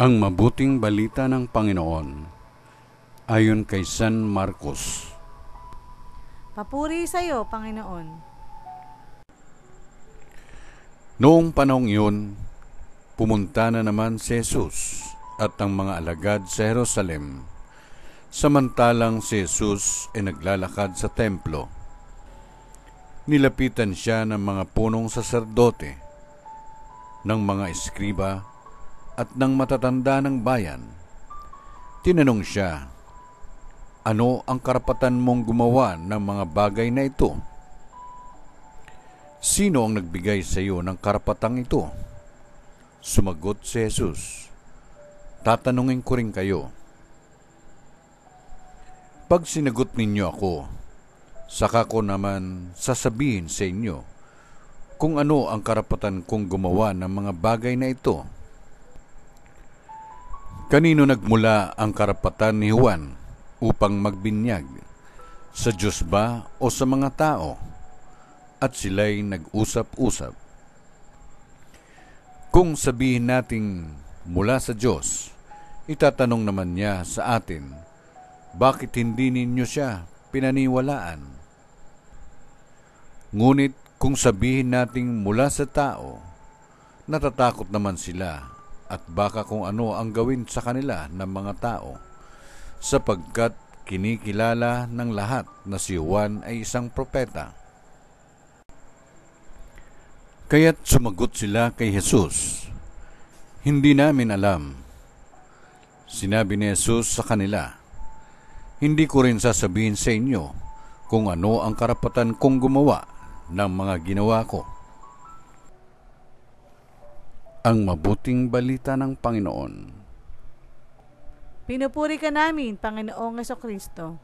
Ang mabuting balita ng Panginoon ayon kay San Marcos. Papuri sa iyo, Panginoon. Noong panahong iyon, pumunta na naman si Jesus at ang mga alagad sa Jerusalem, samantalang si Jesus ay naglalakad sa templo. Nilapitan siya ng mga punong saserdote, ng mga eskriba at ng matatanda ng bayan. Tinanong siya, "Ano ang karapatan mong gumawa ng mga bagay na ito? Sino ang nagbigay sa iyo ng karapatang ito?" Sumagot si Jesus, "Tatanungin ko rin kayo. Pag sinagot ninyo ako, saka ko naman sasabihin sa inyo kung ano ang karapatan kong gumawa ng mga bagay na ito. Kanino nagmula ang karapatan ni Juan upang magbinyag? Sa Diyos ba o sa mga tao?" At sila'y nag-usap-usap. Kung sabihin nating mula sa Diyos, itatanong naman niya sa atin, bakit hindi ninyo siya pinaniwalaan? Ngunit kung sabihin nating mula sa tao, natatakot naman sila at baka kung ano ang gawin sa kanila ng mga tao, sapagkat kinikilala ng lahat na si Juan ay isang propeta. Kaya't sumagot sila kay Jesus, "Hindi namin alam." Sinabi ni Jesus sa kanila, "Hindi ko rin sasabihin sa inyo kung ano ang karapatan kong gumawa ng mga ginawa ko." Ang mabuting balita ng Panginoon. Pinupuri ka namin, Panginoong Jesucristo.